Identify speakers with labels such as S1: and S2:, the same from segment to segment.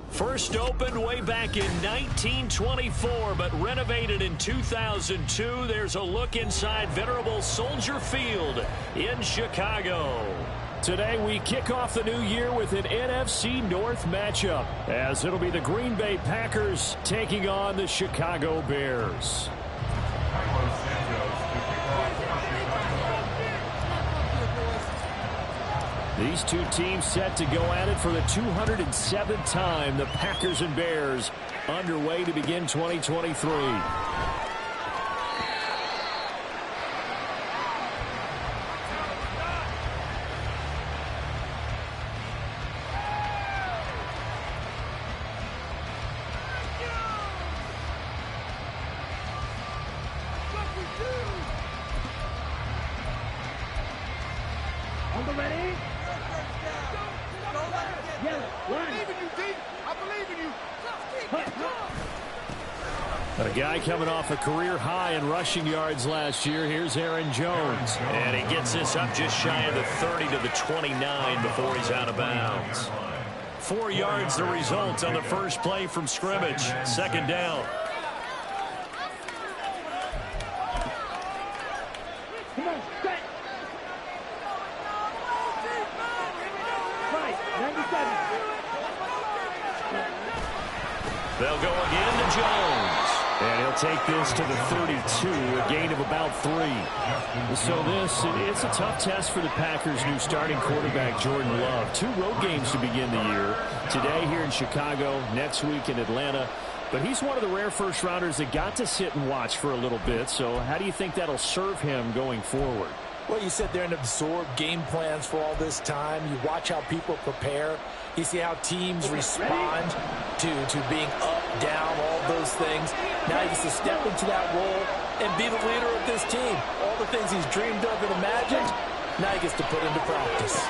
S1: First opened way back in 1924, but renovated in 2002. There's a look inside venerable Soldier Field in Chicago. Today we kick off the new year with an NFC North matchup, as it'll be the Green Bay Packers taking on the Chicago Bears. These two teams set to go at it for the 207th time. The Packers and Bears underway to begin 2023. A guy coming off a career high in rushing yards last year. Here's Aaron Jones. And he gets this up just shy of the 30 to the 29 before he's out of bounds. 4 yards the result on the first play from scrimmage. Second down. They'll go again to Jones. And he'll take this to the 32, a gain of about 3. So it's a tough test for the Packers' new starting quarterback, Jordan Love. 2 road games to begin the year. Today here in Chicago, next week in Atlanta. But he's one of the rare first-rounders that got to sit and watch for a little bit. So how do you think that'll serve him going forward?
S2: Well, you sit there and absorb game plans for all this time. You watch how people prepare. You see how teams respond to being up, down, all those things. Now he gets to step into that role and be the leader of this team. All the things he's dreamed of and imagined, now he gets to put into practice.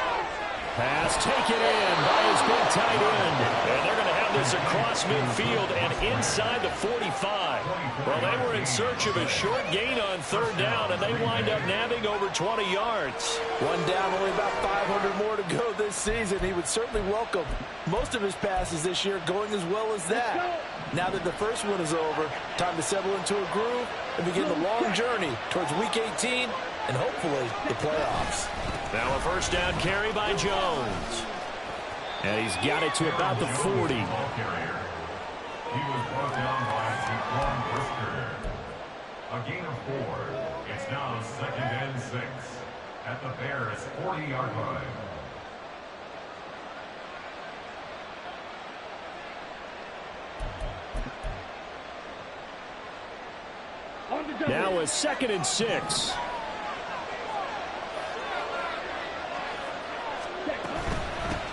S1: Pass taken in by his big tight end. And they're going to have this across midfield and inside the 45. Well, they were in search of a short gain on third down, and they wind up nabbing over 20 yards.
S2: One down, only about 500 more to go this season. He would certainly welcome most of his passes this year going as well as that. Now that the first one is over, time to settle into a groove and begin the long journey towards Week 18 and hopefully the playoffs.
S1: Now a first down carry by Jones. And he's got it to about the 40.
S3: He was brought down by Saquon Brisker. A gain of 4. It's now 2nd and 6 at the Bears' 40-yard line.
S1: Now a 2nd and 6.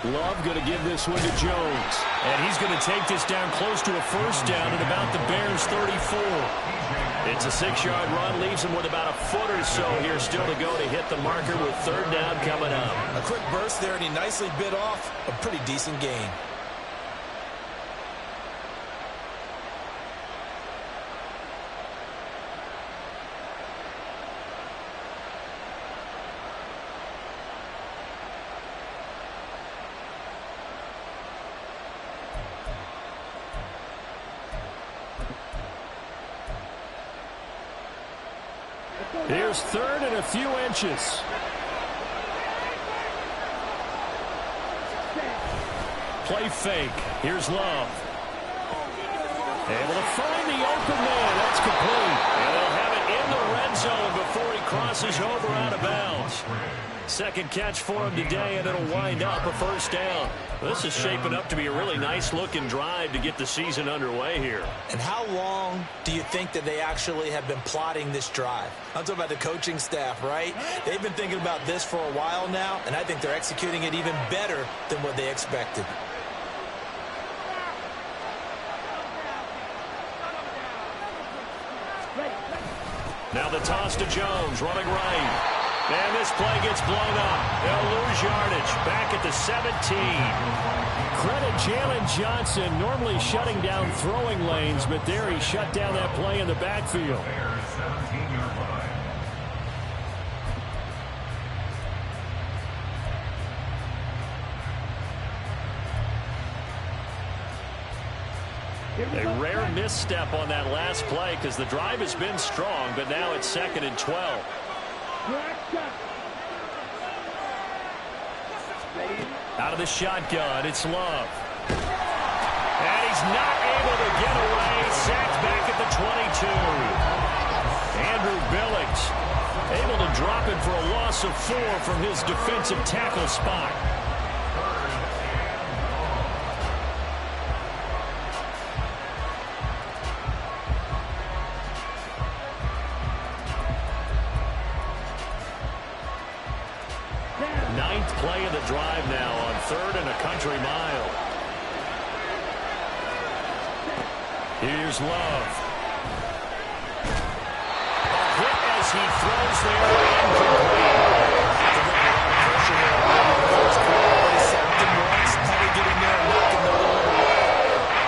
S1: Love going to give this one to Jones. And he's going to take this down close to a first down at about the Bears' 34. It's a 6-yard run, leaves him with about a foot or so here still to go to hit the marker with third down coming up.
S2: A quick burst there, and he nicely bit off a pretty decent gain.
S1: Here's third and a few inches. Play fake. Here's Love. Able to find the open man. That's complete. And they'll have it in the red zone before he crosses over out of bounds. Second catch for him today, and it'll wind up a first down. This is shaping up to be a really nice-looking drive to get the season underway here.
S2: And how long do you think that they actually have been plotting this drive? I'm talking about the coaching staff, right? They've been thinking about this for a while now, and I think they're executing it even better than what they expected.
S1: Now the toss to Jones, running right. And this play gets blown up. They'll lose yardage. Back at the 17. Credit Jalen Johnson, normally shutting down throwing lanes, but there he shut down that play in the backfield. A rare misstep on that last play because the drive has been strong, but now it's 2nd and 12. Out of the shotgun, it's Love. And he's not able to get away. Sacked back at the 22. Andrew Billings able to drop it for a loss of 4 from his defensive tackle spot. Ninth play of the drive now on 3rd and a country mile. Here's Love. A hit as he throws there, incomplete. Get in there and knock him the other way.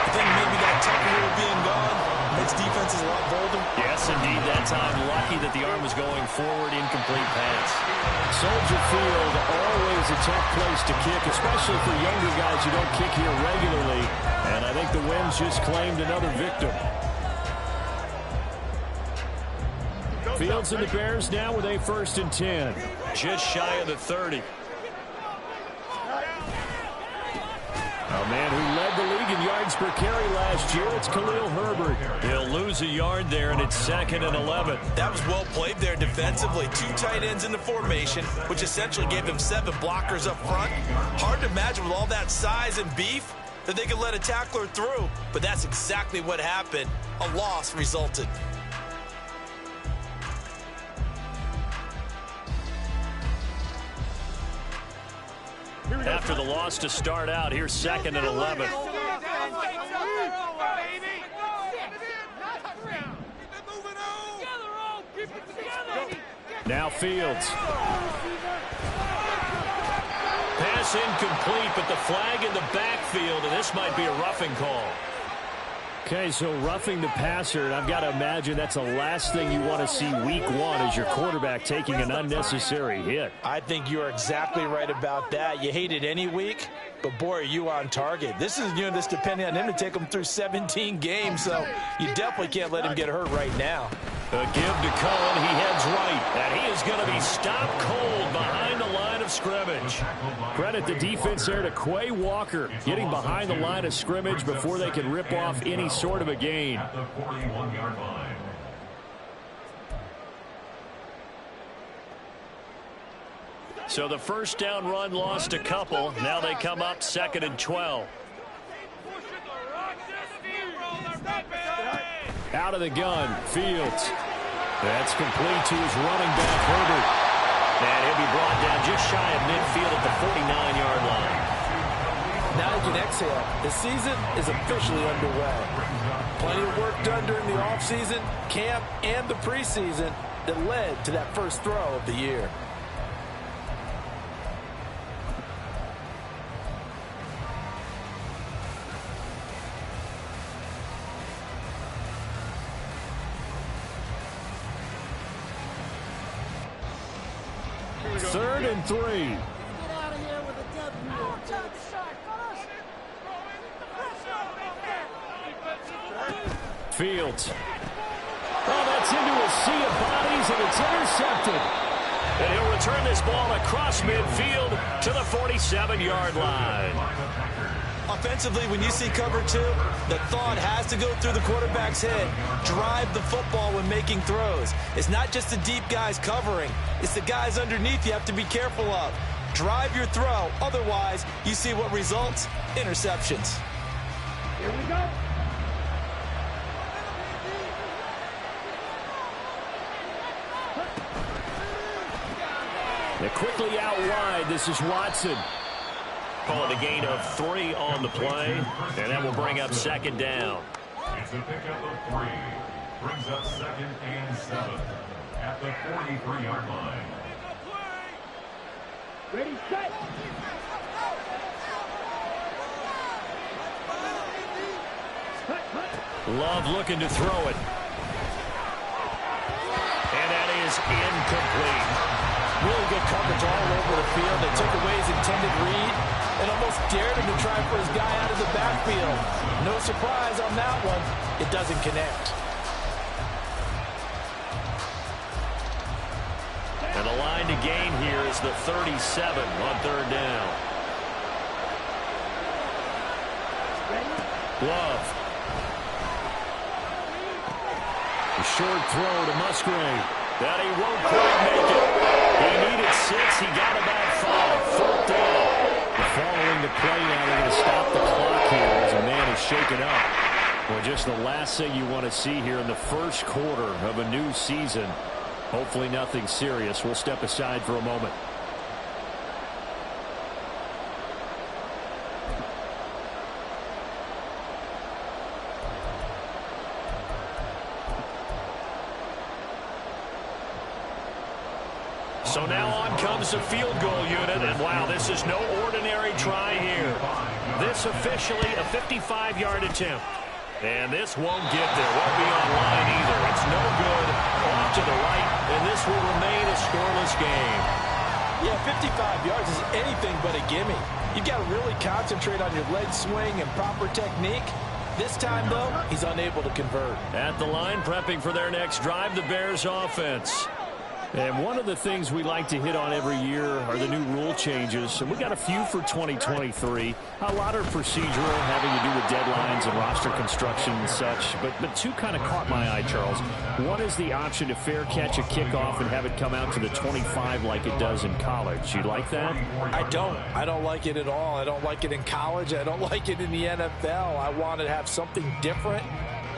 S1: I think maybe that Tucker Hill being gone makes defenses a lot bolder. Yes, indeed. That time, lucky that the arm was going forward, incomplete pass. Soldier Field, always a tough place to kick, especially for younger guys who don't kick here regularly. And I think the Winds just claimed another victim. Fields and the Bears now with a 1st and 10. Just shy of the 30. A man who led the league in yards per carry last year, it's Khalil Herbert. He'll lose a yard there, and it's 2nd and 11.
S4: That was well played there defensively. 2 tight ends in the formation, which essentially gave them 7 blockers up front. Hard to imagine with all that size and beef that they could let a tackler through, but that's exactly what happened. A loss resulted.
S1: After the loss to start out, here's 2nd and 11. Now Fields. Pass incomplete, but the flag in the backfield, and this might be a roughing call. Okay, so roughing the passer, and I've got to imagine that's the last thing you want to see week 1 as your quarterback taking an unnecessary hit.
S2: I think you're exactly right about that. You hate it any week, but boy, are you on target. This is, this depending on him to take him through 17 games, so you definitely can't let him get hurt right now.
S1: A give to Cohen, he heads right, and he is going to be stopped cold behind the line of scrimmage. Credit the defense there to Quay Walker, getting behind the line of scrimmage before they can rip off any sort of a gain.
S3: At the 41-yard line.
S1: So the first down run lost a couple. Now they come up 2nd and 12. Out of the gun, Fields. That's complete to his running back, Herbert. And he'll be brought down just shy of midfield at the 49-yard line.
S2: Now you can exhale. The season is officially underway. Plenty of work done during the offseason, camp, and the preseason that led to that first throw of the year.
S1: Third and 3. Fields. Oh, that's into a sea of bodies, and it's intercepted. And he'll return this ball across midfield to the 47-yard line.
S4: Offensively, when you see cover 2, the thought has to go through the quarterback's head. Drive the football when making throws. It's not just the deep guys covering. It's the guys underneath you have to be careful of. Drive your throw. Otherwise, you see what results? Interceptions.
S5: Here we go.
S1: They're quickly out wide. This is Watson. Call it a gain of 3 on the play, and that will bring up 2nd down.
S3: It's a pickup of 3. Brings up 2nd and 7 at the 43-yard line.
S5: Ready, set.
S1: Love looking to throw it. And that is incomplete.
S2: Really good coverage all over the field. They took away his intended read, and almost dared him to try for his guy out of the backfield. No surprise on that one. It doesn't connect.
S1: And the line to gain here is the 37 on third down. Love. A short throw to Musgrave. That he won't quite make it. He needed 6. He got about 5. Fourth down. Following the play now, they're going to stop the clock here as a man is shaken up. Well, just the last thing you want to see here in the first quarter of a new season. Hopefully nothing serious. We'll step aside for a moment. So now on comes the field goal unit, and wow, this is no ordinary try here. This officially a 55-yard attempt. And this won't get there, won't be on line either. It's no good, off to the right, and this will remain a scoreless game.
S2: Yeah, 55 yards is anything but a gimme. You've got to really concentrate on your leg swing and proper technique. This time, though, he's unable to convert.
S1: At the line, prepping for their next drive, the Bears offense. And one of the things we like to hit on every year are the new rule changes. And we got a few for 2023. A lot are procedural, having to do with deadlines and roster construction and such. But two kind of caught my eye, Charles. One is the option to fair catch a kickoff and have it come out to the 25 like it does in college. You like that?
S2: I don't. I don't like it at all. I don't like it in college. I don't like it in the NFL. I want to have something different.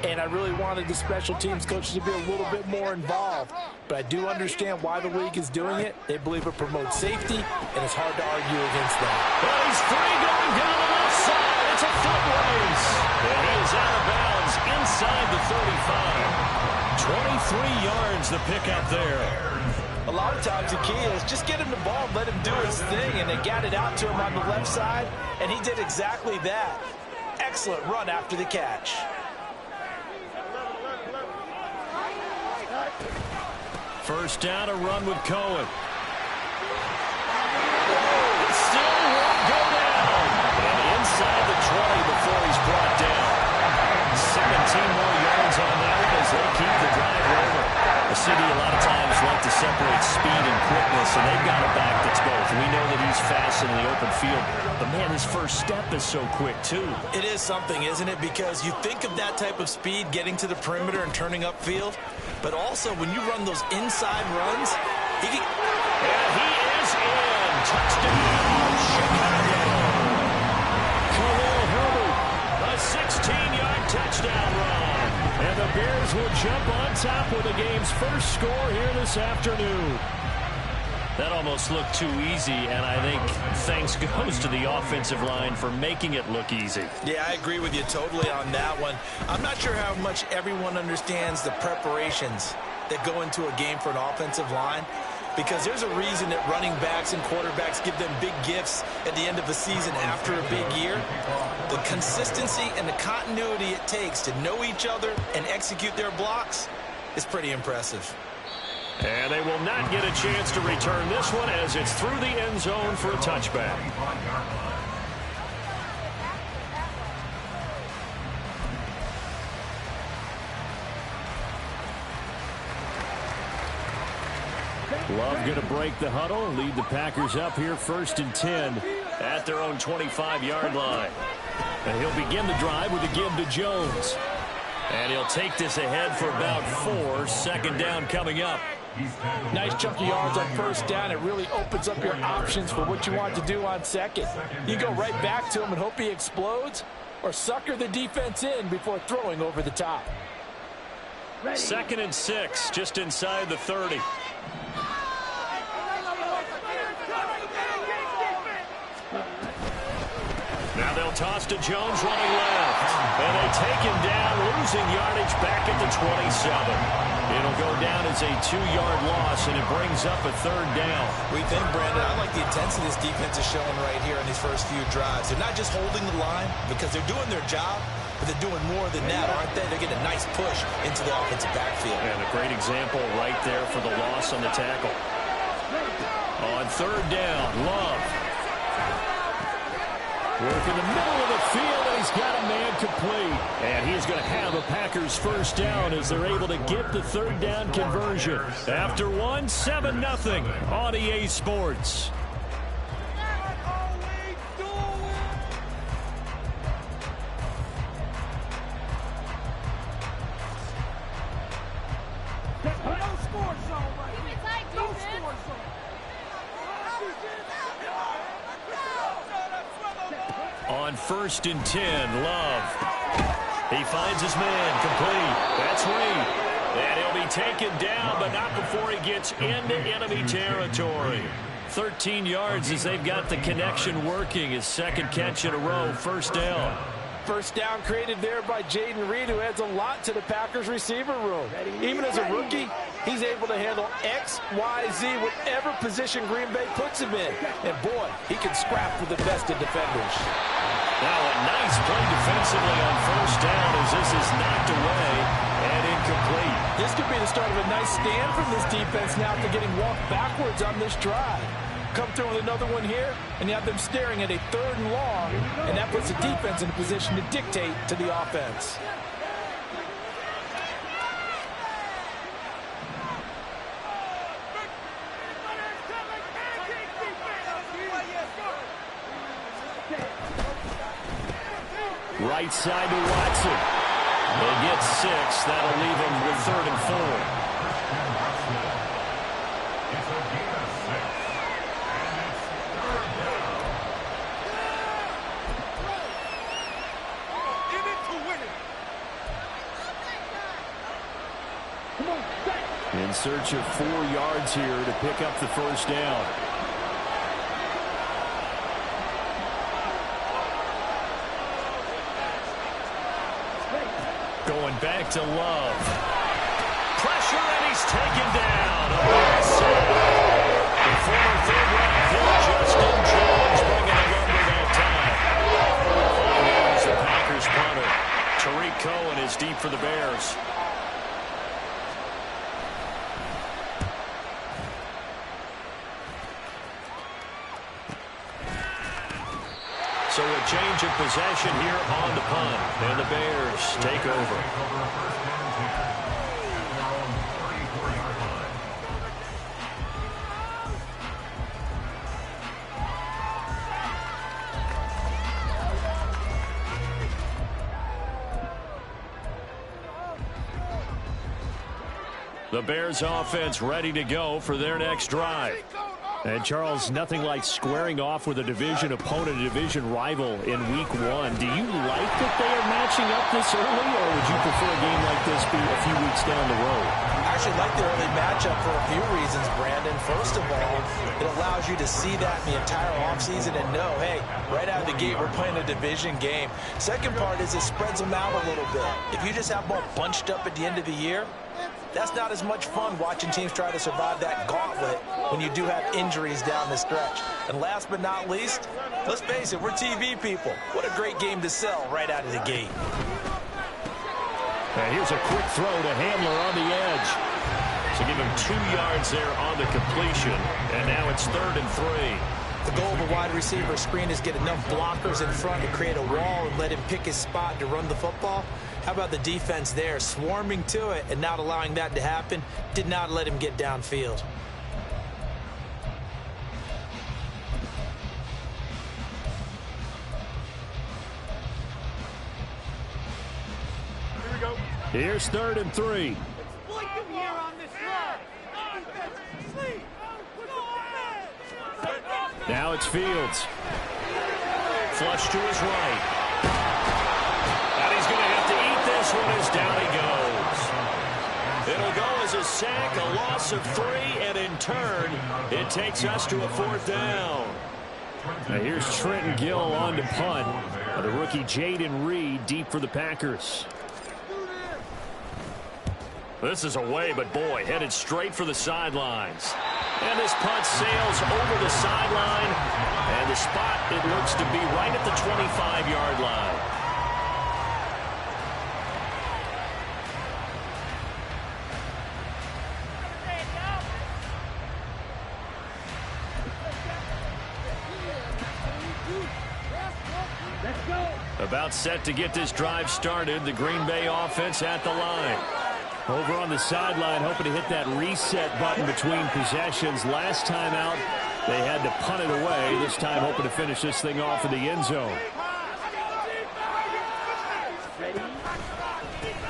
S2: And I really wanted the special teams coaches to be a little bit more involved. But I do understand why the league is doing it. They believe it promotes safety, and it's hard to argue against that.
S1: Well, he's free going down the left side. It's a foot race. And he is out of bounds inside the 35. 23 yards the pickup there.
S2: A lot of times the key is just get him the ball, let him do his thing, and they got it out to him on the left side, and he did exactly that. Excellent run after the catch.
S1: First down, a run with Cohen. It still won't go down. And inside the 20 before he's brought down. 17 more yards on that one as they keep the drive over. The City a lot of times like to separate speed and quickness, and they've got a back that's both. We know that he's fast in the open field, but man, his first step is so quick too.
S4: It is something, isn't it? Because you think of that type of speed getting to the perimeter and turning upfield, but also when you run those inside runs, he can...
S1: And he is in. Touchdown, Chicago. Khalil Herbert, a 16-yard touchdown run. And the Bears will jump on top with the game's first score here this afternoon. That almost looked too easy, and I think thanks goes to the offensive line for making it look easy.
S4: Yeah, I agree with you totally on that one. I'm not sure how much everyone understands the preparations that go into a game for an offensive line, because there's a reason that running backs and quarterbacks give them big gifts at the end of the season after a big year. The consistency and the continuity it takes to know each other and execute their blocks is pretty impressive.
S1: And they will not get a chance to return this one as it's through the end zone for a touchback. Love going to break the huddle and lead the Packers up here 1st and 10 at their own 25-yard line. And he'll begin the drive with a give to Jones. And he'll take this ahead for about 4. Second down coming up.
S2: Nice chunk of yards on first down. It really opens up your options for what you want to do on second. You go right back to him and hope he explodes, or sucker the defense in before throwing over the top.
S1: 2nd and 6, just inside the 30. Now they'll toss to Jones running left. And they take him down, losing yardage back at the 27. It'll go down as a 2-yard loss, and it brings up a 3rd down.
S4: We think, Brandon, I like the intensity this defense is showing right here in these first few drives. They're not just holding the line because they're doing their job, but they're doing more than that, aren't they? They're getting a nice push into the offensive backfield.
S1: And a great example right there for the loss on the tackle. On 3rd down, Love. Work in the middle of the field, and he's got a man complete. And he's going to have a Packers first down as they're able to get the third down conversion. After 7-0 on EA Sports. On 1st and 10, Love. He finds his man, complete. That's Reed. And he'll be taken down, but not before he gets into enemy territory. 13 yards as they've got the connection working. His second catch in a row, first down.
S2: First down created there by Jaden Reed, who adds a lot to the Packers receiver room. Even as a rookie, he's able to handle X, Y, Z, whatever position Green Bay puts him in. And boy, he can scrap with the best of defenders.
S1: Now a nice play defensively on first down as this is knocked away and incomplete.
S2: This could be the start of a nice stand from this defense now after getting walked backwards on this drive. Come through with another one here, and you have them staring at a 3rd and long, and that puts the defense in a position to dictate to the offense.
S1: Right side to Watson. They get 6. That'll leave him with 3rd and 4. In search of 4 yards here to pick up the first down. Going back to Love. Pressure, and he's taken down. The former 3rd-round pick, Justin Jones, bringing it under that time. There's the Packers punter. Tariq Cohen is deep for the Bears. So a change of possession here on the punt. And the Bears take over. The Bears offense ready to go for their next drive. And, Charles, nothing like squaring off with a division opponent, a division rival in Week 1. Do you like that they are matching up this early, or would you prefer a game like this be a few weeks down the road?
S4: I actually like the early matchup for a few reasons, Brandon. First of all, it allows you to see that in the entire offseason and know, hey, right out of the gate, we're playing a division game. Second part is it spreads them out a little bit. If you just have them all bunched up at the end of the year, that's not as much fun watching teams try to survive that gauntlet when you do have injuries down the stretch. And last but not least, let's face it, we're TV people. What a great game to sell right out of the gate.
S1: And here's a quick throw to Handler on the edge. So give him 2 yards there on the completion. And now it's 3rd and 3.
S4: The goal of a wide receiver screen is get enough blockers in front to create a wall and let him pick his spot to run the football. How about the defense there, swarming to it and not allowing that to happen? Did not let him get downfield.
S5: Here we go.
S1: Here's 3rd and 3. Now it's Fields. Flush to his right. And he's going to have to eat this one as down he goes. It'll go as a sack, a loss of 3, and in turn, it takes us to a 4th down. Now here's Trenton Gill on to punt. The rookie Jaden Reed deep for the Packers. This is away, but boy, headed straight for the sidelines. And this punt sails over the sideline. And the spot, it looks to be right at the 25-yard line. About set to get this drive started. The Green Bay offense at the line. Over on the sideline, hoping to hit that reset button between possessions. Last time out, they had to punt it away. This time hoping to finish this thing off in the end zone.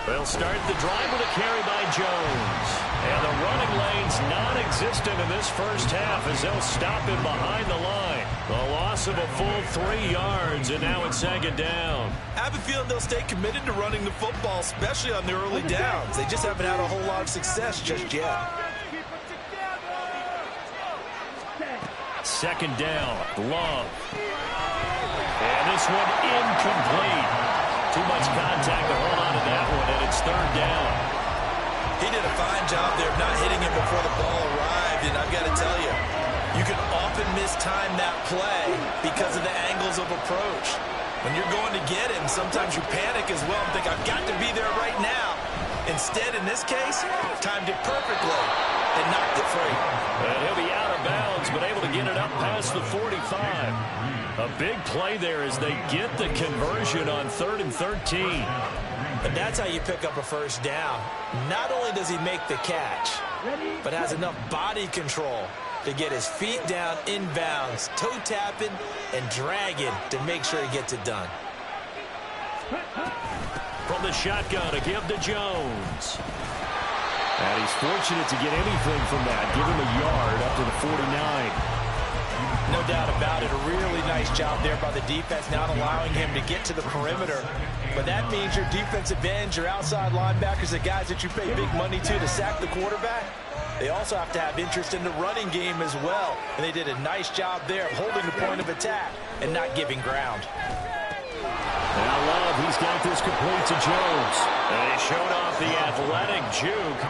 S1: They'll start the drive with a carry by Jones. And the running lane's non-existent in this first half as they'll stop him behind the line. The loss of a full 3 yards, and now it's second down.
S4: I have a feeling they'll stay committed to running the football, especially on the early downs. They just haven't had a whole lot of success just yet.
S1: Second down, Love. And this one incomplete. Too much contact to hold on to that one, and it's third down.
S4: He did a fine job there of not hitting him before the ball arrived, and I've got to tell you, you can often mistime that play because of the angles of approach. When you're going to get him, sometimes you panic as well and think, I've got to be there right now. Instead, in this case, timed it perfectly and knocked it free.
S1: And he'll be out of bounds, but able to get it up past the 45. A big play there as they get the conversion on 3rd and 13.
S2: And that's how you pick up a first down. Not only does he make the catch, but has enough body control to get his feet down inbounds, toe tapping and dragging to make sure he gets it done.
S1: From the shotgun, a give to Jones. And he's fortunate to get anything from that. Give him a yard up to the 49.
S2: No doubt about it. A really nice job there by the defense, not allowing him to get to the perimeter. But that means your defensive ends, your outside linebackers, the guys that you pay big money to sack the quarterback, they also have to have interest in the running game as well. And they did a nice job there of holding the point of attack and not giving ground.
S1: Now Love, he's got this complete to Jones. And he showed off the athletic juke.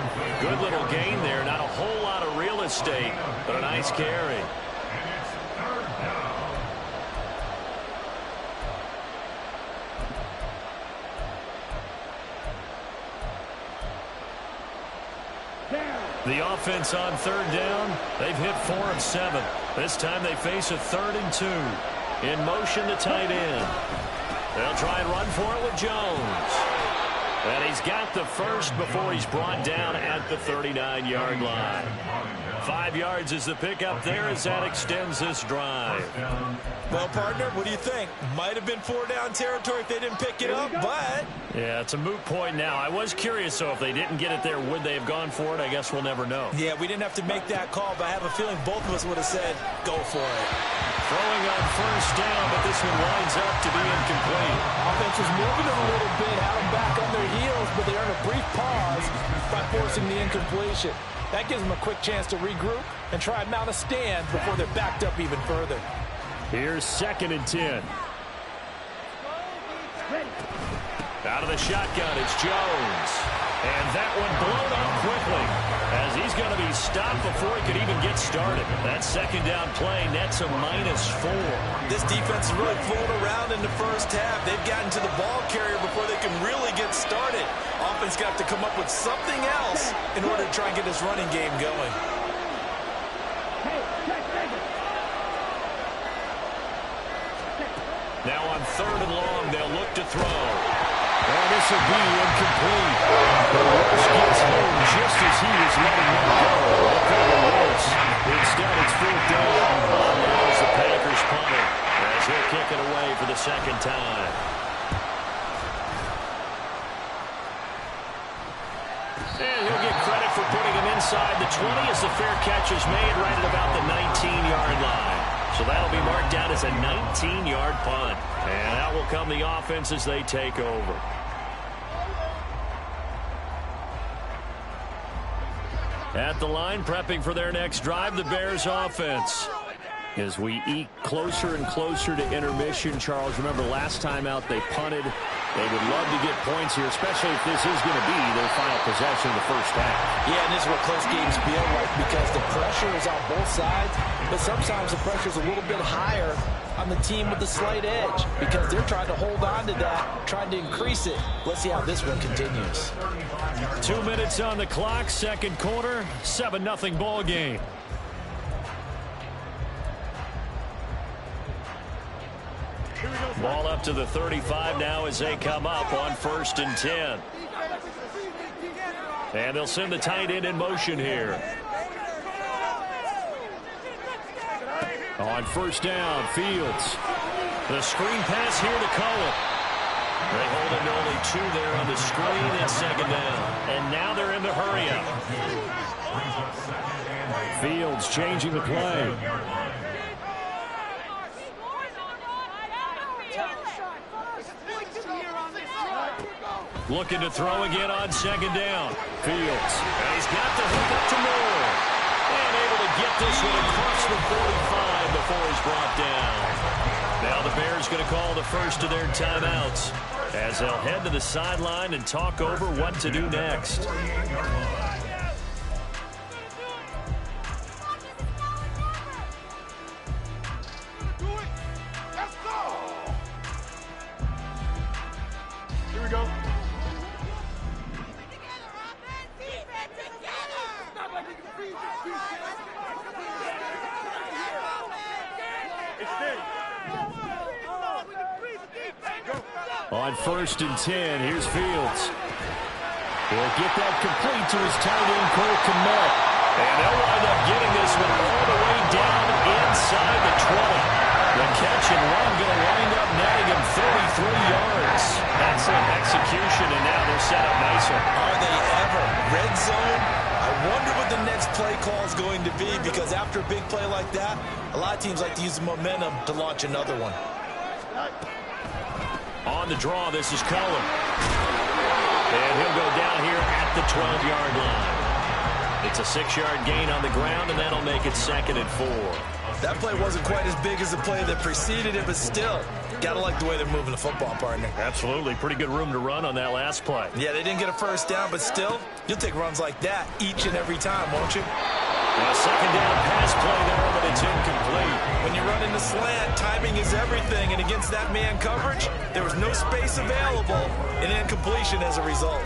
S1: Good little gain there. Not a whole lot of real estate, but a nice carry. The offense on 3rd down, they've hit 4 of 7. This time they face a 3rd and 2. In motion to tight end. They'll try and run for it with Jones. And he's got the first before he's brought down at the 39-yard line. 5 yards is the pickup there as that extends this drive.
S4: Well, partner, what do you think? Might have been 4-down territory if they didn't pick it up, but...
S1: Yeah, it's a moot point now. I was curious, so if they didn't get it there, would they have gone for it? I guess we'll never know.
S4: Yeah, we didn't have to make that call, but I have a feeling both of us would have said, go for it.
S1: Throwing on first down, but this one winds up to be incomplete.
S2: Offense was moving them a little bit, had them back on their heels, but they earned a brief pause by forcing the incompletion. That gives them a quick chance to regroup and try and mount a stand before they're backed up even further.
S1: Here's 2nd and 10. Out of the shotgun, it's Jones. And that one blown up quickly as he's going to be stopped before he could even get started. That 2nd down play nets a -4.
S4: This defense is really fooling around in the first half. They've gotten to the ball carrier before they can really get started. Offense got to come up with something else in order to try and get this running game going.
S1: Now on 3rd and long, they'll look to throw. And this will be incomplete. The rush gets home just as he was letting him go. Look for the rush. Instead, it's 4th down. Now as the Packers punt it, as he'll kick it away for the 2nd time. And he'll get credit for putting him inside the 20 as the fair catch is made right at about the 19-yard line. So that'll be marked down as a 19-yard punt. And out will come the offense as they take over. At the line, prepping for their next drive, the Bears offense. As we eke closer and closer to intermission, Charles, remember last time out they punted. They would love to get points here, especially if this is going to be their final possession of the first half.
S2: Yeah, and this is what close games feel like because the pressure is on both sides, but sometimes the pressure is a little bit higher on the team with the slight edge because they're trying to hold on to that, trying to increase it. Let's see how this one continues.
S1: 2 minutes on the clock, 2nd quarter, 7-0 ball game. Ball up to the 35 now as they come up on 1st and 10. And they'll send the tight end in motion here. On 1st down, Fields. The screen pass here to Cullen. They hold him to only 2 there on the screen and 2nd down. And now they're in the hurry-up. Fields changing the play. Looking to throw again on 2nd down. Fields. And he's got the hook up to Moore. And able to get this one across the 45 before he's brought down. Now the Bears going to call the first of their timeouts as they'll head to the sideline and talk over what to do next.
S5: Here we go.
S1: On 1st and 10, here's Fields. He'll get that complete to his tight end, Cole Kmet. And they'll wind up getting this one all the way down inside the 20. The catch and run going to wind up netting him 33 yards. Excellent execution, and now they're set up nicer.
S4: Are they ever? Red zone? I wonder what the next play call is going to be, because after a big play like that, a lot of teams like to use the momentum to launch another one.
S1: On the draw, this is Cullen. And he'll go down here at the 12-yard line. It's a 6-yard gain on the ground, and that'll make it 2nd and 4.
S4: That play wasn't quite as big as the play that preceded it, but still, gotta like the way they're moving the football, partner.
S1: Absolutely. Pretty good room to run on that last play.
S4: Yeah, they didn't get a first down, but still, you'll take runs like that each and every time, won't you?
S1: A 2nd down pass play there, but it's incomplete.
S4: When you run in the slant, timing is everything, and against that man coverage, there was no space available, and incompletion as a result.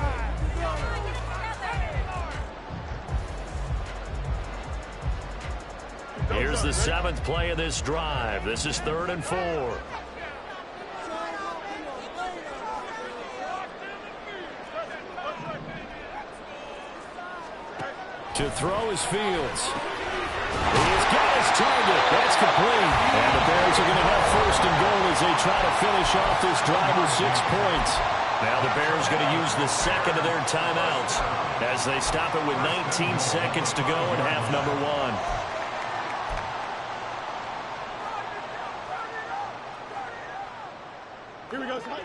S1: Here's the 7th play of this drive. This is 3rd and 4. To throw is Fields. He's got his target. That's complete. And the Bears are going to have 1st and goal as they try to finish off this drive with 6 points. Now the Bears going to use the 2nd of their timeouts as they stop it with 19 seconds to go in half number 1.
S5: Here we go, son.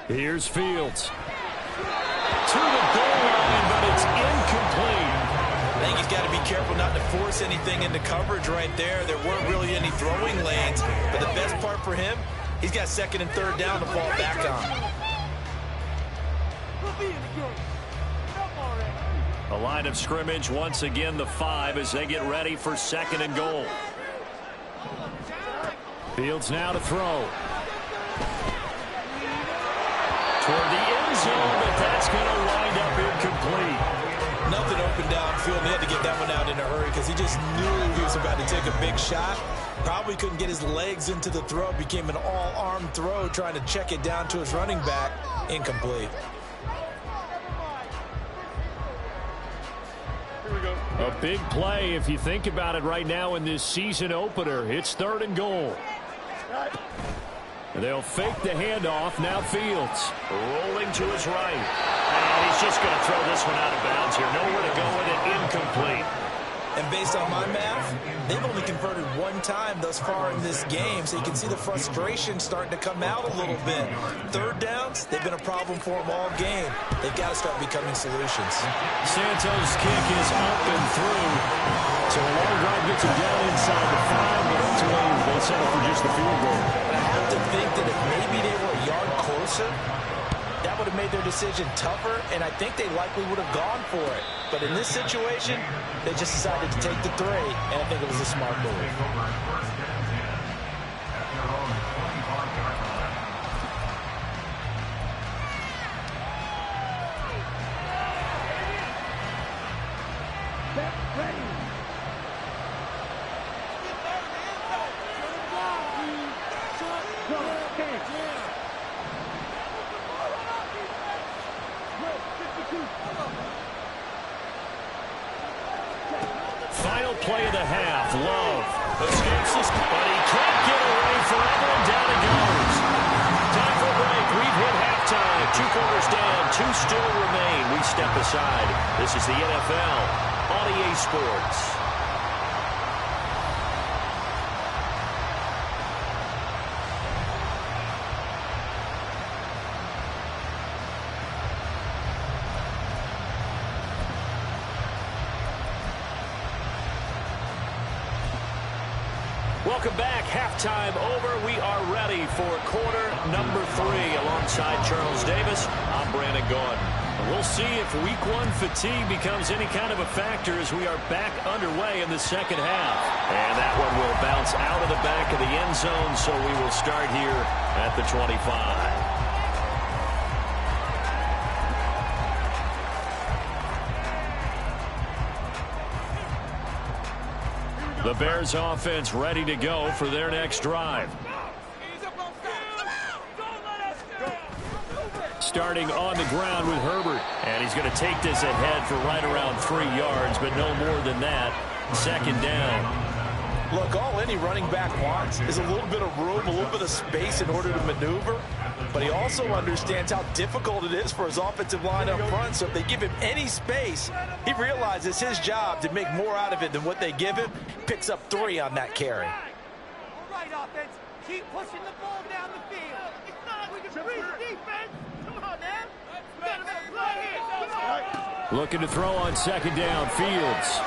S1: Here's Fields. To the goal line, but it's incomplete.
S4: I think he's got to be careful not to force anything into coverage right there. There weren't really any throwing lanes, but the best part for him, he's got 2nd and 3rd down to fall back on.
S1: A line of scrimmage, once again the 5 as they get ready for 2nd and goal. Fields now to throw. Toward the end zone, but that's going to wind up incomplete.
S4: Nothing open downfield. He had to get that one out in a hurry because he just knew he was about to take a big shot. Probably couldn't get his legs into the throw. Became an all-arm throw trying to check it down to his running back. Incomplete.
S1: A big play if you think about it right now in this season opener. It's 3rd and goal. They'll fake the handoff. Now Fields rolling to his right. And he's just going to throw this one out of bounds here. Nowhere to go with it. Incomplete.
S4: And based on my math, they've only converted 1 time thus far in this game, so you can see the frustration starting to come out a little bit. 3rd downs, they've been a problem for them all game. They've got to start becoming solutions.
S1: Santos' kick is up and through. So a long drive gets him down inside the 5, but ultimately they'll settle for just the field goal.
S4: But I have to think that if maybe they were a yard closer, that would have made their decision tougher, and I think they likely would have gone for it. But in this situation, they just decided to take the 3, and I think it was a smart move.
S1: play of the half. Love escapes this, but he can't get away forever, and down he goes. Time for a break. We've hit halftime. 2 quarters down, 2 still remain. We step aside. This is the NFL on EA Sports. Welcome back. Halftime over. We are ready for quarter number 3. Alongside Charles Davis, I'm Brandon Gordon. We'll see if week 1 fatigue becomes any kind of a factor as we are back underway in the second half. And that one will bounce out of the back of the end zone, so we will start here at the 25. The Bears offense ready to go for their next drive. Starting on the ground with Herbert. And he's going to take this ahead for right around 3 yards, but no more than that. Second down.
S2: Look, all any running back wants is a little bit of room, a little bit of space in order to maneuver. But he also understands how difficult it is for his offensive line up front. So if they give him any space, he realizes his job to make more out of it than what they give him. Picks up 3 on that carry.
S5: All right, offense. Keep pushing the ball down the field. It's not we can freeze defense. Come on, man. We got to make a play here. Come on.
S1: Looking to throw on second down. Fields.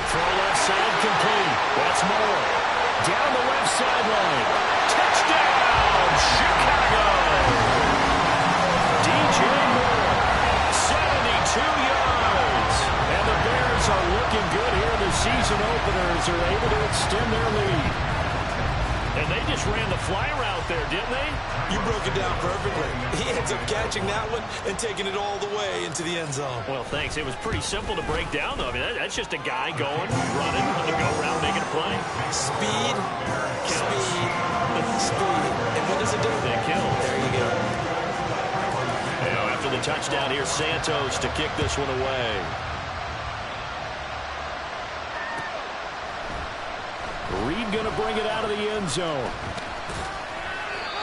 S1: Throw left side complete. That's Moore. Down the left sideline. Touchdown, Chicago. DJ Moore, 72 yards. And the Bears are looking good here. The season openers are able to extend their lead. And they just ran the fly route there, didn't they?
S4: You broke it down perfectly. He ends up catching that one and taking it all the way into the end zone.
S1: Well, thanks. It was pretty simple to break down, though. I mean, that's just a guy going, running on the go-route, making a play.
S4: Speed, speed, speed. And what does it do?
S1: They kill.
S4: There you go.
S1: Now, after the touchdown, here's Santos to kick this one away. Reed going to bring it out of the end zone.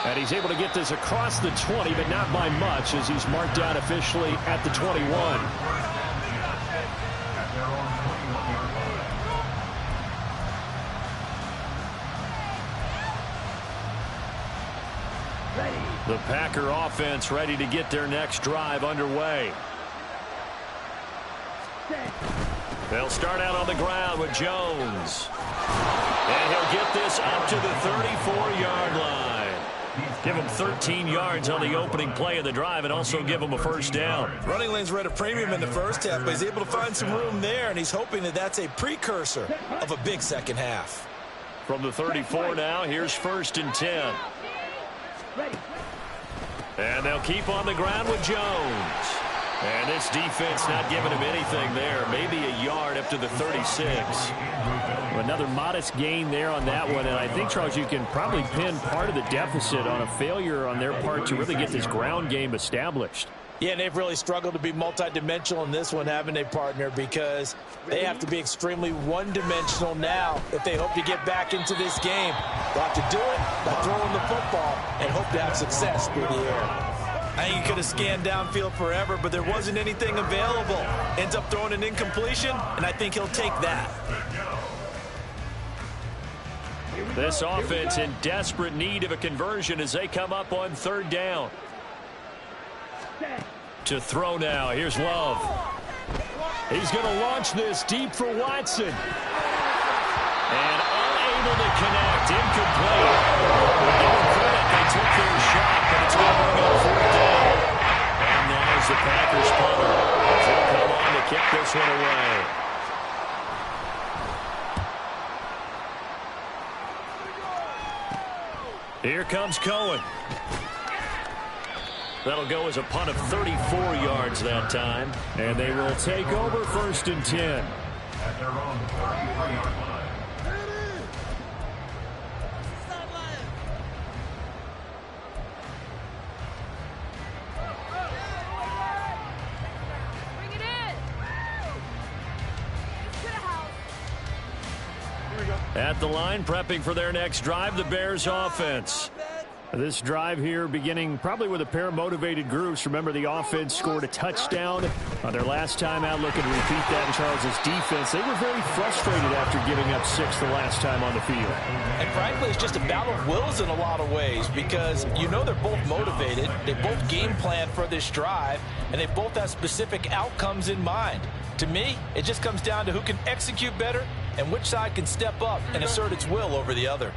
S1: And he's able to get this across the 20, but not by much, as he's marked down officially at the 21. The Packer offense ready to get their next drive underway. They'll start out on the ground with Jones. And he'll get this up to the 34-yard line. Give him 13 yards on the opening play of the drive and also give him a first down.
S4: Running lanes were at a premium in the first half, but he's able to find some room there, and he's hoping that that's a precursor of a big second half.
S1: From the 34 now, here's 1st and 10. And they'll keep on the ground with Jones. And this defense not giving him anything there. Maybe a yard up to the 36. Another modest gain there on that one. And I think, Charles, you can probably pin part of the deficit on a failure on their part to really get this ground game established.
S2: Yeah, and they've really struggled to be multidimensional in this one, haven't they, partner? Because they have to be extremely one-dimensional now if they hope to get back into this game. They'll have to do it by throwing the football and hope to have success through the air.
S4: I think he could have scanned downfield forever, but there wasn't anything available. Ends up throwing an incompletion, and I think he'll take that.
S1: This offense in desperate need of a conversion as they come up on 3rd down. To throw now. Here's Love. He's going to launch this deep for Watson. And unable to connect. Incomplete. We'll give them credit. They took their shot, but it's going to bring up 4th down. And there's the Packers punter. They'll come on to kick this one away. Here comes Cohen. That'll go as a punt of 34 yards that time. And they will take over 1st and 10.
S3: At their own 34-yard line.
S5: Bring it in. To the house.
S1: At the line, prepping for their next drive, the Bears offense. This drive here beginning probably with a pair of motivated groups. Remember, the offense scored a touchdown on their last time out, looking to repeat that in Charles' defense. They were very frustrated after giving up 6 the last time on the field.
S2: And frankly, it's just a battle of wills in a lot of ways because you know they're both motivated. They both game plan for this drive, and they both have specific outcomes in mind. To me, it just comes down to who can execute better and which side can step up and assert its will over the other.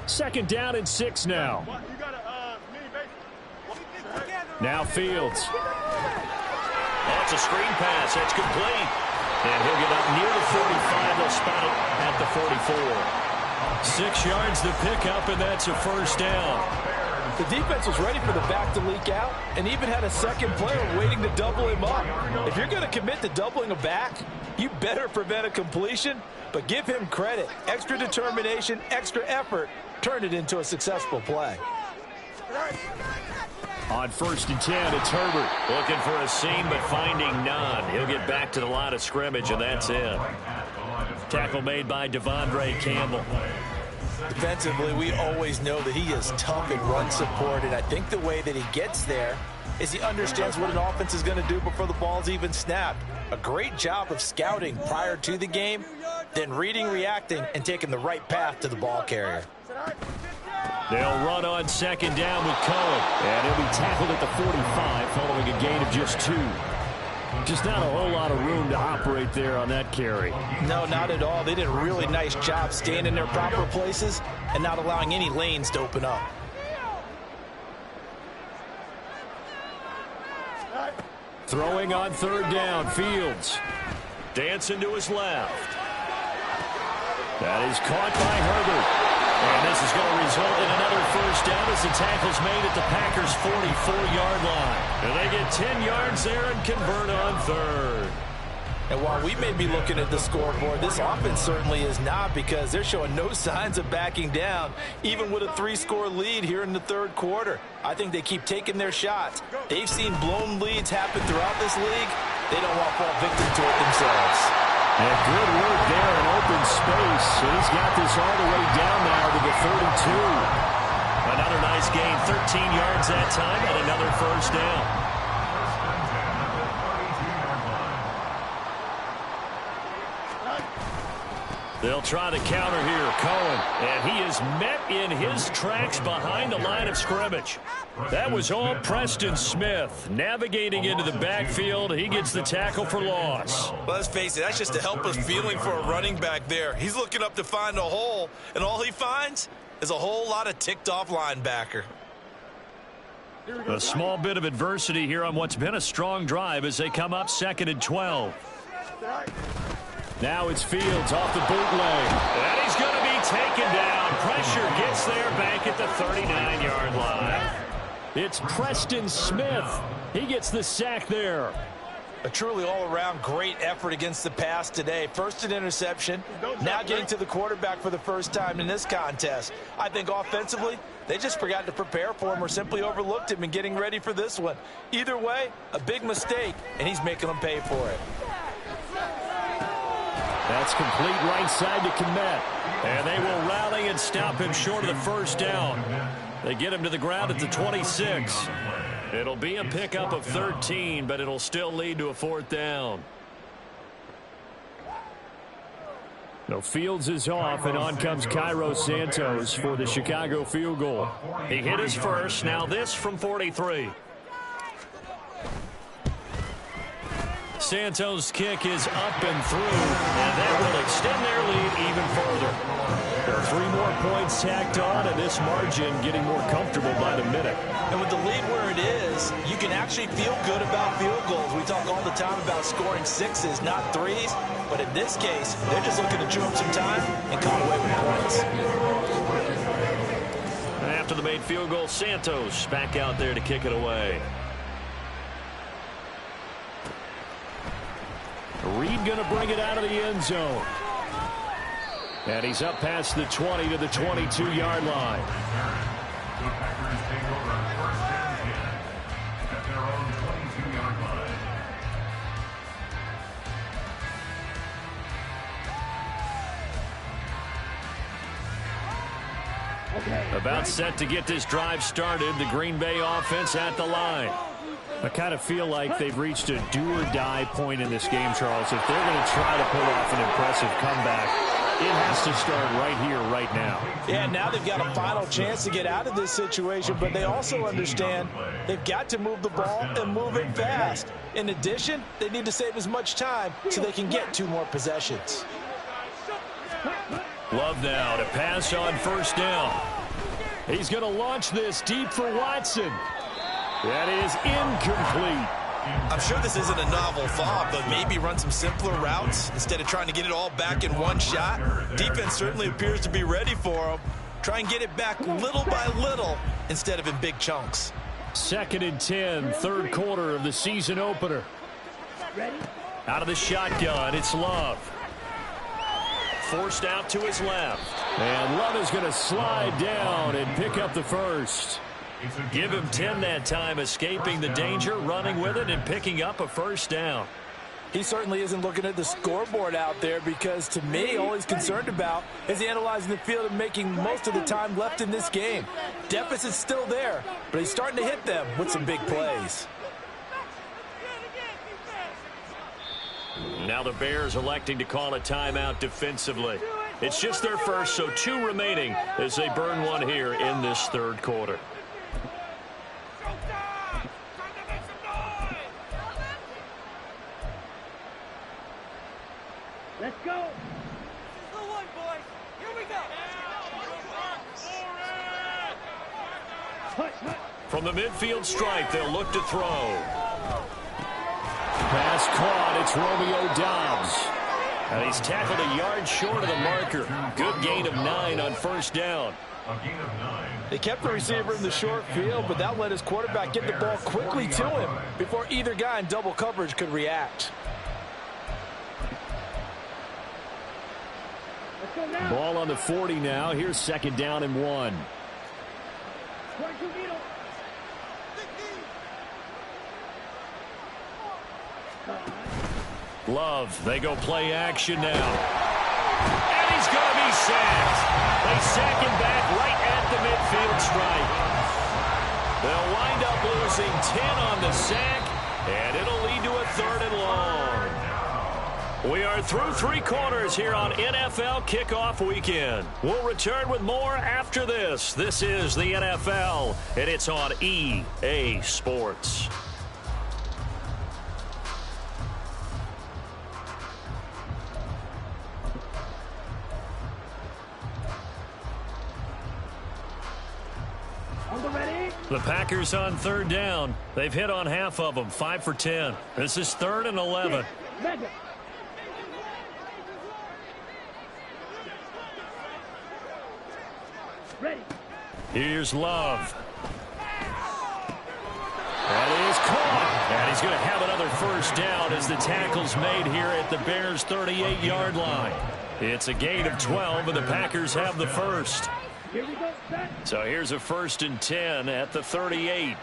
S1: 2nd down and 6 now. Now Fields.
S6: Oh, it's a screen pass. It's complete.
S1: And he'll get up near the 45. They'll spot it at the 44. 6 yards the pickup, and that's a first down.
S2: The defense was ready for the back to leak out and even had a second player waiting to double him up. If you're going to commit to doubling a back, you better prevent a completion, but give him credit. Extra determination, extra effort, turned it into a successful play.
S1: On 1st and 10, it's Herbert.
S6: Looking for a seam, but finding none. He'll get back to the line of scrimmage, and that's it.
S1: Tackle made by Devondre Campbell.
S2: Defensively, we always know that he is tough in run support, and I think the way that he gets there is he understands what an offense is going to do before the ball's even snapped. A great job of scouting prior to the game, then reading, reacting, and taking the right path to the ball carrier.
S1: They'll run on 2nd down with Cohen, and he'll be tackled at the 45 following a gain of just 2. Just not a whole lot of room to operate there on that carry.
S2: No, not at all. They did a really nice job staying in their proper places and not allowing any lanes to open up.
S1: Throwing on 3rd down, Fields. Dancing to his left. That is caught by Herbert. And this is going to result in another first down as the tackle's made at the Packers' 44-yard line. And they get 10 yards there and convert on 3rd.
S2: And while we may be looking at the scoreboard, this offense certainly is not, because they're showing no signs of backing down, even with a 3-score lead here in the 3rd quarter. I think they keep taking their shots. They've seen blown leads happen throughout this league. They don't want to fall victim to it themselves.
S1: And good work there in open space. He's got this all the way down now to the 32.
S6: Another nice gain, 13 yards that time, and another first down.
S1: They'll try the counter here, Cohen. And he is met in his tracks behind the line of scrimmage. That was all Preston Smith. Navigating into the backfield, he gets the tackle for loss.
S4: Well, let's face it, that's just a helpless feeling for a running back there. He's looking up to find a hole, and all he finds is a whole lot of ticked-off linebacker.
S1: A small bit of adversity here on what's been a strong drive as they come up 2nd and 12. Now it's Fields off the bootleg.
S6: And he's going to be taken down. Pressure gets there back at the 39-yard line.
S1: It's Preston Smith. He gets the sack there.
S2: A truly all-around great effort against the pass today. First an interception, now getting to the quarterback for the first time in this contest. I think offensively, they just forgot to prepare for him or simply overlooked him in getting ready for this one. Either way, a big mistake, and he's making them pay for it.
S1: That's complete right side to Kmet. And they will rally and stop him short of the first down. They get him to the ground at the 26. It'll be a pickup of 13, but it'll still lead to a 4th down. No, Fields is off, and on comes Cairo Santos for the Chicago field goal.
S6: He hit his first. Now this from 43.
S1: Santos' kick is up and through, and that will extend their lead even further. There are 3 more points tacked on, and this margin getting more comfortable by the minute.
S2: And with the lead where it is, you can actually feel good about field goals. We talk all the time about scoring 6s, not 3s. But in this case, they're just looking to chew up some time and come away with points.
S6: And after the made field goal, Santos back out there to kick it away.
S1: Reed going to bring it out of the end zone. And he's up past the 20 to the 22-yard line.
S3: The Packers take over 1st and 10 at their own 22-yard line.
S1: About set to get this drive started. The Green Bay offense at the line. I kind of feel like they've reached a do-or-die point in this game, Charles. If they're going to try to pull off an impressive comeback, it has to start right here, right now.
S2: Yeah, now they've got a final chance to get out of this situation, but they also understand they've got to move the ball and move it fast. In addition, they need to save as much time so they can get 2 more possessions.
S1: Love now to pass on first down. He's going to launch this deep for Watson. That is incomplete.
S4: I'm sure this isn't a novel thought, but maybe run some simpler routes instead of trying to get it all back in one shot. Defense certainly appears to be ready for him. Try and get it back little by little instead of in big chunks.
S1: 2nd and 10, third quarter of the season opener. Out of the shotgun, it's Love. Forced out to his left. And Love is going to slide down and pick up the first. Give him 10 that time, escaping the danger, running with it, and picking up a first down.
S2: He certainly isn't looking at the scoreboard out there because, to me, all he's concerned about is analyzing the field and making most of the time left in this game. Deficit's still there, but he's starting to hit them with some big plays.
S1: Now the Bears electing to call a timeout defensively. It's just their first, so 2 remaining as they burn one here in this third quarter.
S5: Let's go. Go one, boys. Here we go.
S1: From the midfield stripe, they'll look to throw. Pass caught. It's Romeo Doubs. And he's tackled a yard short of the marker. Good gain of 9 on first down.
S2: They kept the receiver in the short field, but that let his quarterback get the ball quickly to him before either guy in double coverage could react.
S1: Ball on the 40 now. Here's 2nd down and 1. Love, they go play action now. And he's going to be sacked. They sack him back right at the midfield stripe. They'll wind up losing 10 on the sack, and it'll lead to a 3rd and long. We are through 3 quarters here on NFL Kickoff Weekend. We'll return with more after this. This is the NFL, and it's on EA Sports. The Packers on 3rd down. They've hit on half of them, 5 for 10. This is 3rd and 11. Here's Love. That is caught. And he's going to have another first down as the tackle's made here at the Bears' 38-yard line. It's a gain of 12, and the Packers have the first. So here's a 1st and 10 at the 38.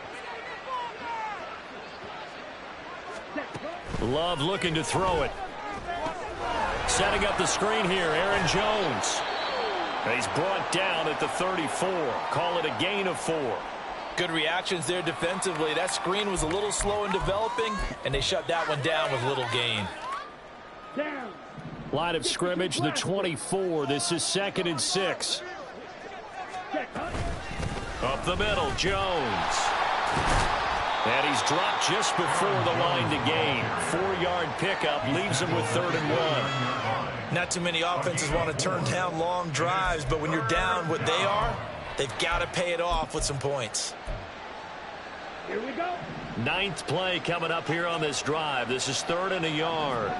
S1: Love looking to throw it. Setting up the screen here, Aaron Jones. And he's brought down at the 34. Call it a gain of 4.
S2: Good reactions there defensively. That screen was a little slow in developing, and they shut that one down with little gain.
S1: Line of scrimmage, the 24. This is 2nd and 6. Up the middle, Jones. And he's dropped just before the line to gain. 4-yard pickup leaves him with 3rd and 1.
S4: Not too many offenses want to turn down long drives, but when you're down what they are, they've got to pay it off with some points.
S5: Here we go.
S1: 9th play coming up here on this drive. This is 3rd and a yard.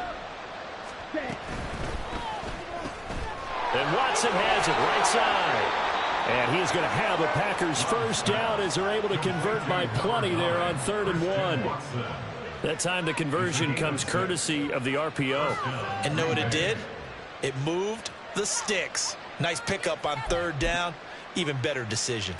S1: And Watson has it right side. And he's going to have a Packers first down as they're able to convert by plenty there on 3rd and 1. That time the conversion comes courtesy of the RPO.
S4: And know what it did? It moved the sticks. Nice pickup on 3rd down. Even better decision.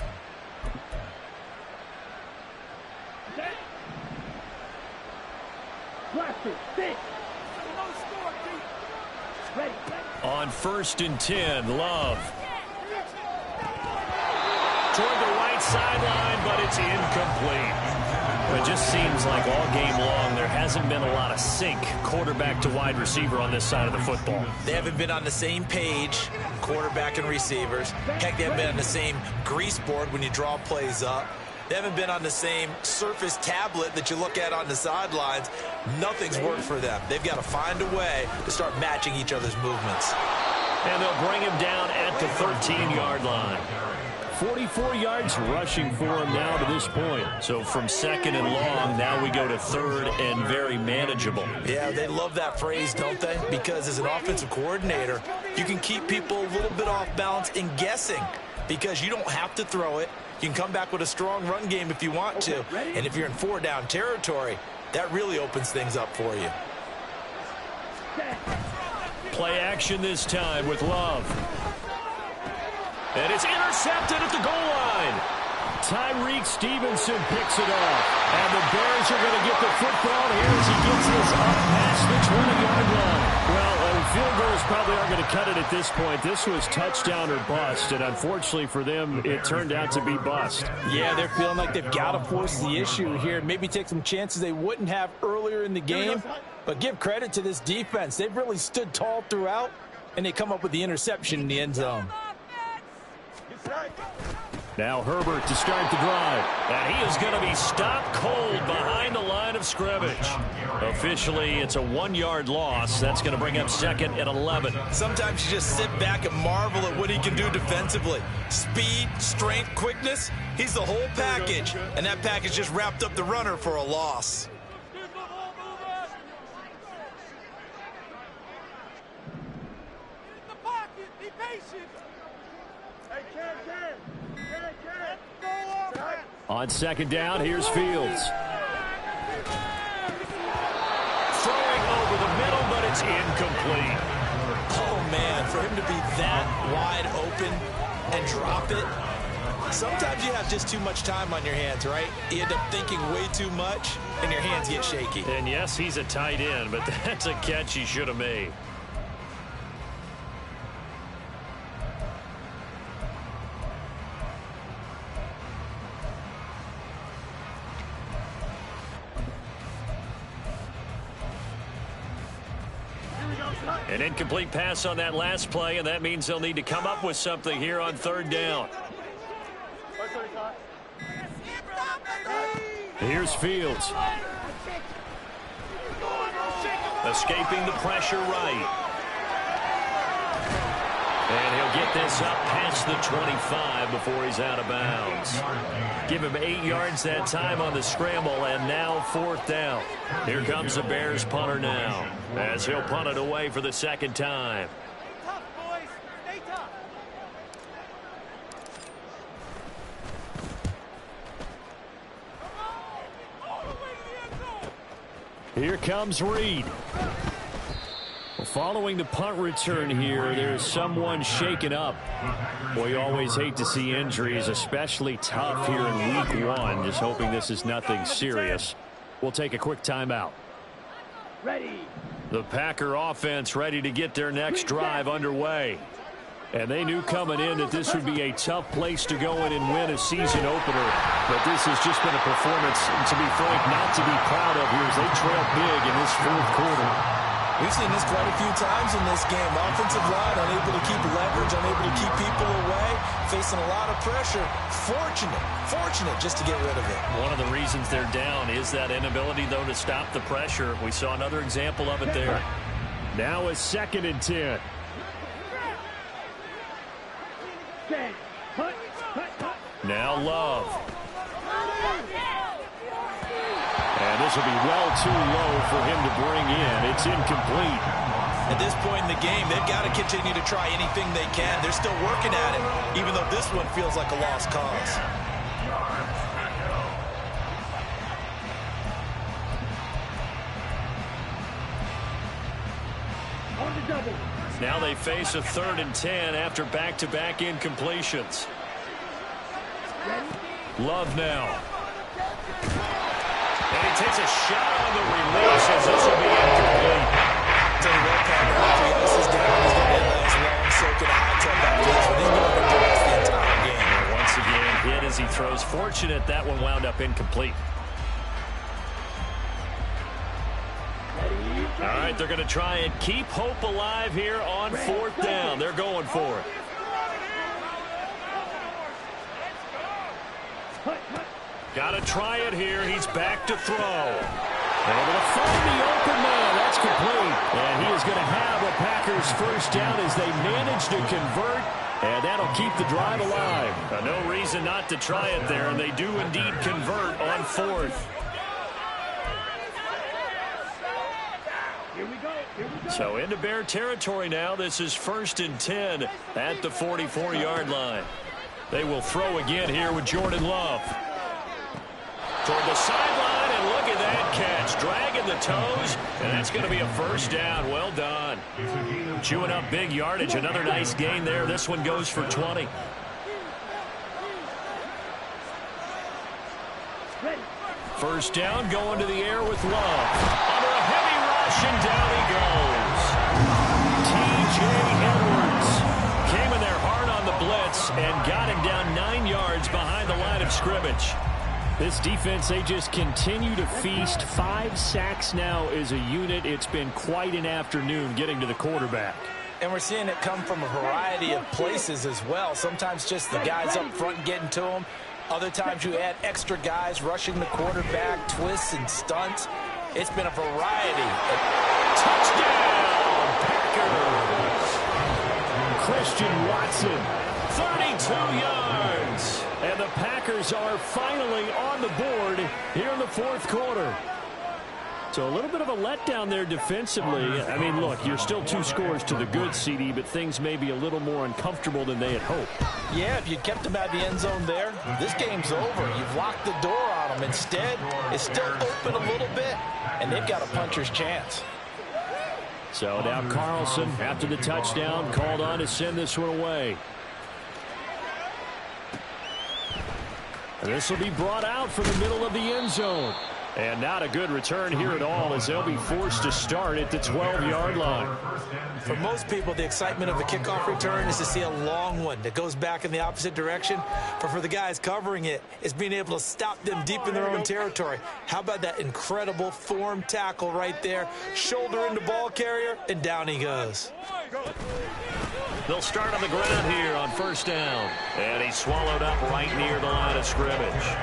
S1: On 1st and 10, Love.
S6: toward the right sideline, but it's incomplete. It just seems like all game long there hasn't been a lot of sync quarterback to wide receiver on this side of the football.
S4: They haven't been on the same page, quarterback and receivers. Heck, they haven't been on the same grease board when you draw plays up. They haven't been on the same surface tablet that you look at on the sidelines. Nothing's worked for them. They've got to find a way to start matching each other's movements.
S6: And they'll bring him down at the 13-yard line.
S1: 44 yards rushing for him now to this point.
S6: So from second and long, now we go to third and very manageable.
S4: Yeah, they love that phrase, don't they? Because as an offensive coordinator, you can keep people a little bit off balance and guessing because you don't have to throw it. You can come back with a strong run game if you want to. And if you're in 4-down territory, that really opens things up for you.
S6: Play action this time with Love. And it's intercepted at the goal line.
S1: Tyreek Stevenson picks it off. And the Bears are going to get the football here as he gets this up past the 20-yard line. Well, field goals probably aren't going to cut it at this point. This was touchdown or bust, and unfortunately for them, it turned out to be bust.
S2: Yeah, they're feeling like they've got to force the issue here. Maybe take some chances they wouldn't have earlier in the game. But give credit to this defense. They've really stood tall throughout, and they come up with the interception in the end zone.
S1: Now Herbert to start the drive.
S6: And he is going to be stopped cold behind the line of scrimmage. Officially, it's a 1-yard loss. That's going to bring up second and 11.
S4: Sometimes you just sit back and marvel at what he can do defensively. Speed, strength, quickness, he's the whole package. And that package just wrapped up the runner for a loss.
S1: On second down, here's Fields.
S6: Throwing over the middle, but it's incomplete.
S4: Oh, man, for him to be that wide open and drop it. Sometimes you have just too much time on your hands, right? You end up thinking way too much, and your hands get shaky.
S6: And yes, he's a tight end, but that's a catch he should have made. An incomplete pass on that last play, and that means they'll need to come up with something here on third down.
S1: Here's Fields.
S6: Escaping the pressure right. And he'll get this up past the 25 before he's out of bounds. Give him 8 yards that time on the scramble, and now fourth down. Here comes the Bears punter now, as he'll punt it away for the second time.
S5: Tough, boys. Stay tough.
S1: Here comes Reed. Following the punt return here, there's someone shaken up. Boy, you always hate to see injuries, especially tough here in week 1. Just hoping this is nothing serious. We'll take a quick timeout.
S5: Ready.
S1: The Packer offense ready to get their next drive underway. And they knew coming in that this would be a tough place to go in and win a season opener. But this has just been a performance, to be frank, not to be proud of here as they trail big in this fourth quarter.
S4: We've seen this quite a few times in this game. Offensive line unable to keep leverage, unable to keep people away, facing a lot of pressure. Fortunate just to get rid of it.
S6: One of the reasons they're down is that inability, though, to stop the pressure. We saw another example of it there.
S1: Now a 2nd and 10. Now Love. And this will be well too low for him to bring in. It's incomplete.
S4: At this point in the game, they've got to continue to try anything they can. They're still working at it, even though this one feels like a lost cause.
S6: Now they face a 3rd and 10 after back-to-back incompletions. Love now. And he takes a shot on the release as this will be incomplete.
S4: Tell you what, Pat, after he ices down, he's going to get a nice long soak in a hot tub after this one. He's going to do the rest of the entire game.
S6: And once again, unfortunate that one wound up incomplete. All right, they're going to try and keep hope alive here on 4th down. They're going for it. Got to try it here. He's back to throw. Able to find the open man. That's complete. And he is going to have a Packers first down as they manage to convert. And that'll keep the drive alive. No reason not to try it there. And they do indeed convert on 4th. So into Bear territory now. This is 1st and 10 at the 44-yard line. They will throw again here with Jordan Love. Toward the sideline, and look at that catch. Dragging the toes, and that's going to be a first down. Well done. Chewing up big yardage. Another nice gain there. This one goes for 20. First down, going to the air with Love. Under a heavy rush, and down he goes. T.J. Edwards came in there hard on the blitz and got him down 9 yards behind the line of scrimmage. This defense, they just continue to feast. 5 sacks now as a unit. It's been quite an afternoon getting to the quarterback.
S2: And we're seeing it come from a variety of places as well. Sometimes just the guys up front getting to them. Other times you add extra guys rushing the quarterback, twists and stunts. It's been a variety.
S6: Touchdown, Packers! Christian Watson, 32 yards. And the Packers are finally on the board here in the 4th quarter. So a little bit of a letdown there defensively. I mean, look, you're still 2 scores to the good, CD, but things may be a little more uncomfortable than they had hoped.
S2: Yeah, if you kept them out of the end zone there, this game's over. You've locked the door on them. Instead, it's still open a little bit, and they've got a puncher's chance.
S1: So now Carlson, after the touchdown, called on to send this one away. And this will be brought out from the middle of the end zone. And not a good return here at all as they'll be forced to start at the 12-yard line.
S2: For most people, the excitement of a kickoff return is to see a long one that goes back in the opposite direction. But for the guys covering it, it's being able to stop them deep in their own territory. How about that incredible form tackle right there? Shoulder into ball carrier, and down he goes.
S6: They'll start on the ground here on first down. And he's swallowed up right near the line of scrimmage.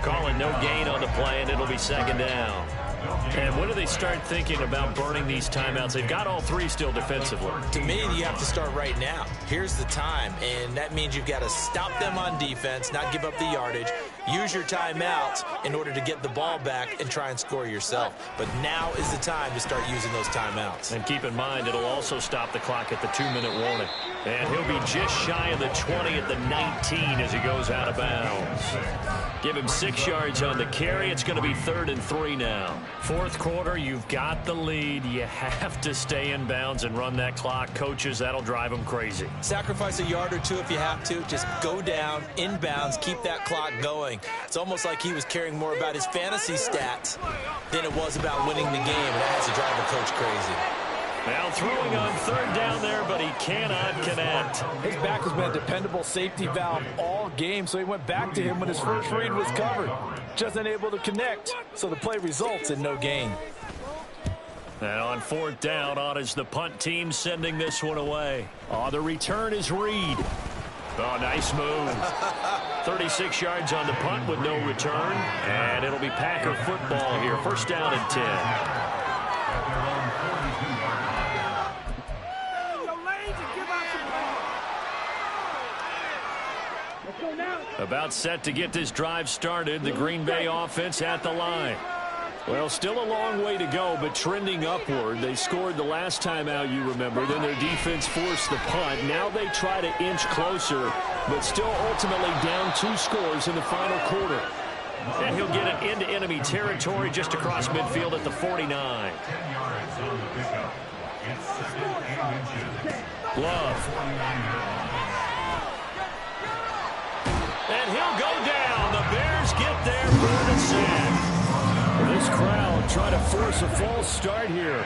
S6: Calling no gain on the play, and it'll be second down. And when do they start thinking about burning these timeouts? They've got all 3 still defensively.
S2: To me, you have to start right now. Here's the time, and that means you've got to stop them on defense, not give up the yardage. Use your timeouts in order to get the ball back and try and score yourself. But now is the time to start using those timeouts.
S6: And keep in mind, it'll also stop the clock at the 2-minute warning. And he'll be just shy of the 20 at the 19 as he goes out of bounds. Give him 6 yards on the carry. It's going to be 3rd and 3 now. 4th quarter, you've got the lead. You have to stay in bounds and run that clock. Coaches, that'll drive them crazy.
S2: Sacrifice a yard or 2 if you have to. Just go down, in bounds, keep that clock going. It's almost like he was caring more about his fantasy stats than it was about winning the game. And that has to drive the coach crazy.
S6: Now throwing on 3rd down there, but he cannot connect.
S2: His back has been a dependable safety valve all game, so he went back to him when his first read was covered. Just unable to connect, so the play results in no gain.
S6: And on 4th down, on is the punt team sending this one away.
S1: Oh, the return is Reed.
S6: Oh, nice move. 36 yards on the punt with no return. And it'll be Packer football here. First down and 10. About set to get this drive started. The Green Bay offense at the line.
S1: Well, still a long way to go, but trending upward. They scored the last time out, you remember. Then their defense forced the punt. Now they try to inch closer, but still ultimately down 2 scores in the final quarter.
S6: And he'll get it into enemy territory just across midfield at the 49. Love. And he'll go down. The Bears get there for the sack.
S1: This crowd trying to force a false start here.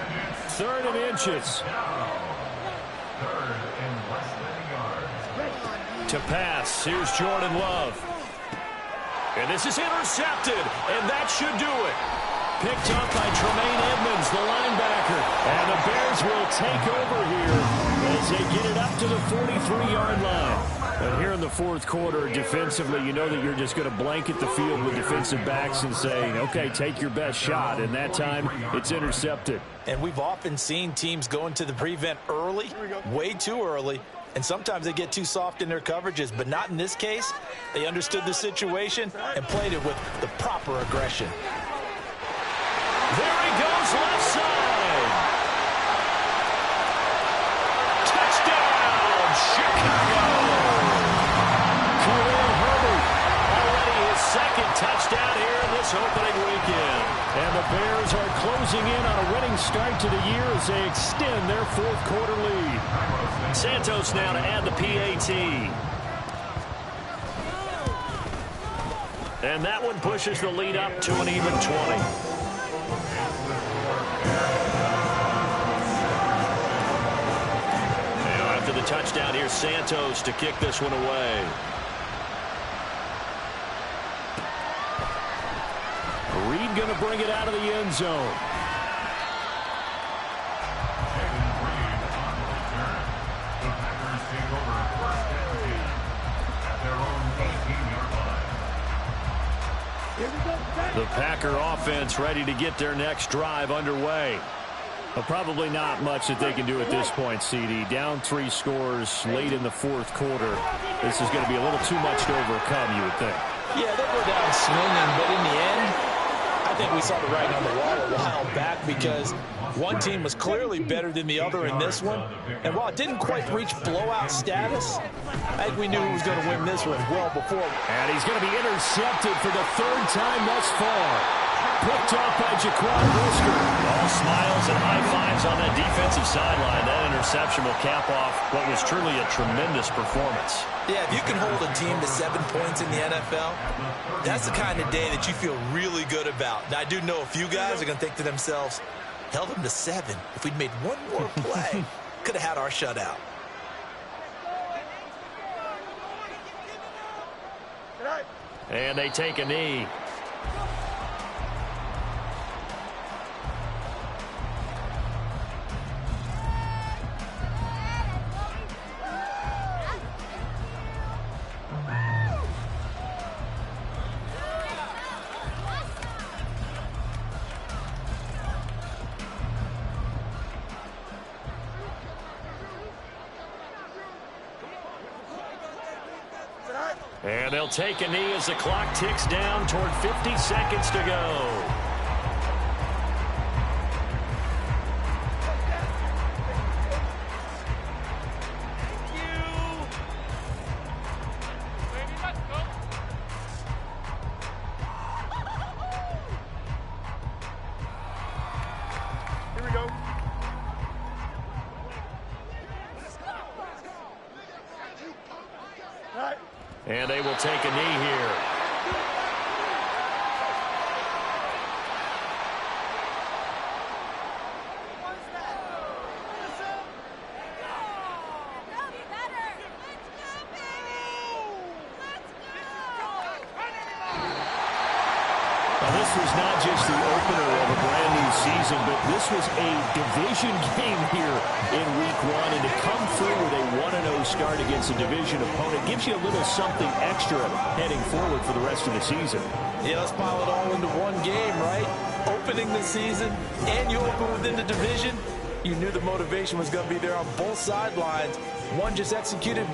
S1: 3rd and inches.
S6: To pass. Here's Jordan Love. And this is intercepted, and that should do it. Picked up by Tremaine Edmonds, the linebacker. And the Bears will take over here as they get it up to the 43-yard line. And here in the fourth quarter, defensively, you know that you're just going to blanket the field with defensive backs and say, okay, take your best shot. And that time, it's intercepted.
S4: And we've often seen teams go into the prevent early, way too early, and sometimes they get too soft in their coverages, but not in this case. They understood the situation and played it with the proper aggression.
S6: There he goes, left side. Touchdown, Chicago. Already his second touchdown here in this opening weekend. And the Bears are closing in on a winning start to the year as they extend their fourth quarter lead. Santos now to add the PAT. And that one pushes the lead up to an even 20. Now after the touchdown, here's Santos to kick this one away. Reed going to bring it out of the end zone. The Packer offense ready to get their next drive underway. But probably not much that they can do at this point, CD. Down 3 scores late in the fourth quarter. This is going to be a little too much to overcome, you would think.
S4: Yeah, they'll go down swinging, but in the end, I think we saw the writing on the wall a while back because one team was clearly better than the other in this one. And while it didn't quite reach blowout status, I think we knew who was going to win this one well before.
S1: And he's going to be intercepted for the 3rd time thus far. Picked up by Jaquan Brisker.
S6: All smiles and high fives on that defensive sideline. That interception will cap off what was truly a tremendous performance.
S4: Yeah, if you can hold a team to 7 points in the NFL, that's the kind of day that you feel really good about. Now, I do know a few guys are going to think to themselves, held them to 7. If we'd made one more play, could have had our shutout.
S6: And they take a knee. And they'll take a knee as the clock ticks down toward 50 seconds to go.
S5: Here we go. All right.
S6: And they will take a knee here.
S1: Now, this was not just the opener of a brand new season, but this was a division game here in week 1. And to come through with a 1-0 start against a division opponent gives you a little something extra heading forward for the rest of the season.
S4: Yeah, let's pile it all into one game, right? Opening the season, and you open within the division. You knew the motivation was going to be there on both sidelines. One just executed